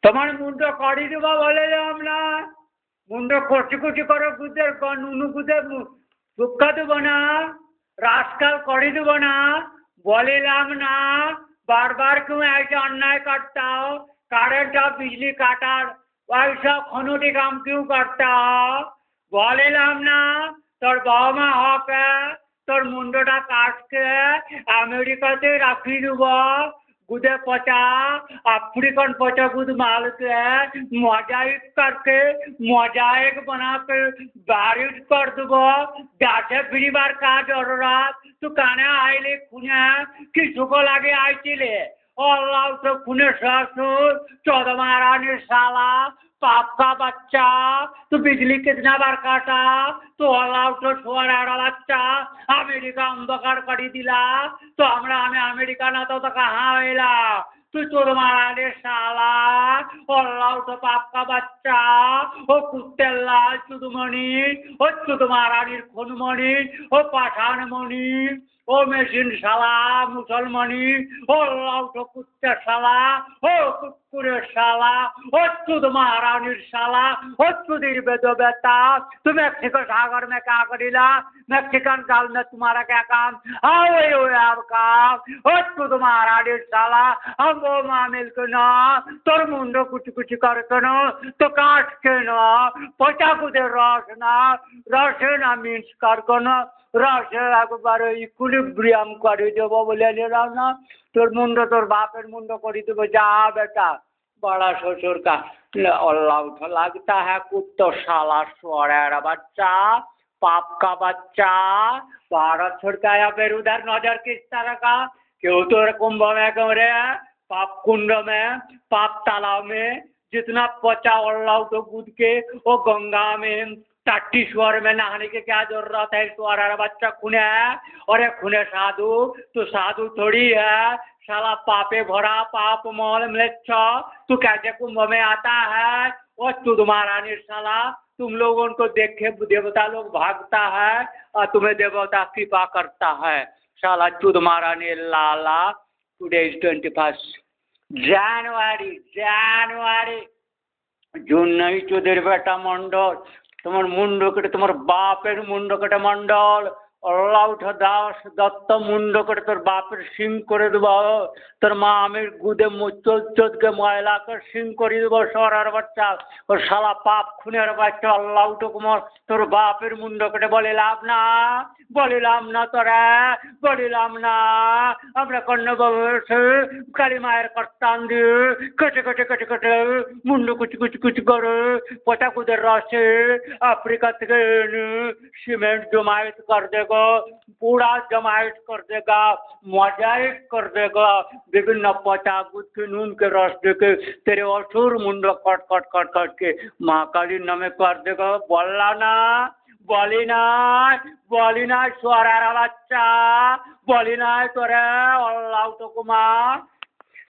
তোমার মুন্ড করি দেবো বলেলাম না, মুন্ড কচি কচি করে গুদে নুনু গুদে শুক্কা দেবো না, রাজকাল করে দেবো না বলেলাম না। বারবার क्यों ऐसे अन्याय करता हो? কারেন্ট আর বিজলি কাটার ওইসব খনুটি কাম क्यों करता हो? বলেলাম না তোর বাবা মা হকে তোর মুন্ডটা কাটকে আমেরিকাতে রাখি দেব, गुदे पचा अफ्रीकन पचा गुद माल के मोजाइक करके मोजाइक बना के बारिश कर देबो। जाते फिरिबार काज रात तू काने आइले खुने किसु को लागे आइছিলে अल्लाह तो खुने ससुर चौदह महारानी साला पाप का बच्चा तू बिजली कितना बार काटा तो अल्लाह तो छोरा बच्चा अमेरिका अंधकार करी दिला तो हमरा हमें अमेरिका ना तो कहाँ आइला तू चोर मारा दे साला अल्लाह तो पाप का बच्चा ओ कुत्ते लाल चुदमणि ओ चुद महारानी खुनमणि ओ पाठान मणि ओ मेशिन साला मुसलमानी ओ अल्लाह तो कुत्ते साला ओ कुकुरे साला ओ चुद महारानी साला ओ चुदीर बेदो बेटा तुम मेक्सिको सागर में क्या करीला मेक्सिकन काल में तुम्हारा क्या काम आओ आपका ओ चुद महारानी साला हम वो मामिल के ना तोर मुंडो कुछ कुछ करके ना तो काट के ना पचा कुदे रस ना मीन्स करके ना रसे একবারে ইকুইলিব্রিয়াম করে দেবো বলে নিলাম না তোর মুন্ড তোর বাপের মুন্ড করে দেবো যা बेटा बड़ा ससुर का अल्लाह लगता है कुत्तो साला सोरेर बच्चा पाप का बच्चा भारत छोड़ के आया फिर उधर नजर किस तरह का क्यों तो कुंभ में क्यों रे पाप कुंड में पाप तालाब में जितना पचा अल्लाह तो कूद के वो गंगा में टट्टी स्वर में नहाने की क्या जरूरत है? स्वर बच्चा खुने है और एक खुने साधु तो साधु थोड़ी है साला पापे भरा पाप मौल म्लेच्छ तू कैसे कुंभ में आता है? और तू तुम्हारा साला तुम लोगों को देखे देवता लोग भागता है और तुम्हें देवता कृपा करता है साला चुद महारानी लाला। टुडे इज 21 जनवरी जून नहीं चुदेर बेटा मंडल तुम्हार मुंड केटे तुम्हार बापेर मुंड केटे मंडल अल्लाह दास दत्त मुंड केटे तोर बापेर सिंह करे देब तोर मा आमिर गुदे चोद के मयला के सिंह करे देब सरार बच्चा और साला पाप खुनेर बच्चा अल्लाह कुमार तोर बापेर मुंड केटे बलिलाम ना तोरा बलिलाम ना আমরা কন্যা কালী মায়ের কর্তান দিয়ে কেটে কেটে কেটে কেটে মুন্ডু কুচি কুচি কুচি করে পচা কুদের রসে अफ्रीका থেকে सीमेंट जमायत कर देगा पूरा जमायत कर देगा मोजाइक कर देगा विभिन्न पचा गुद के नून के रस देके तेरे असुर मुंड कट कट कट कट के महाकाली नामे कर देगा বলি না সোয়ারা বাচ্চা বলি না তোরে अल्लाह तो कुमार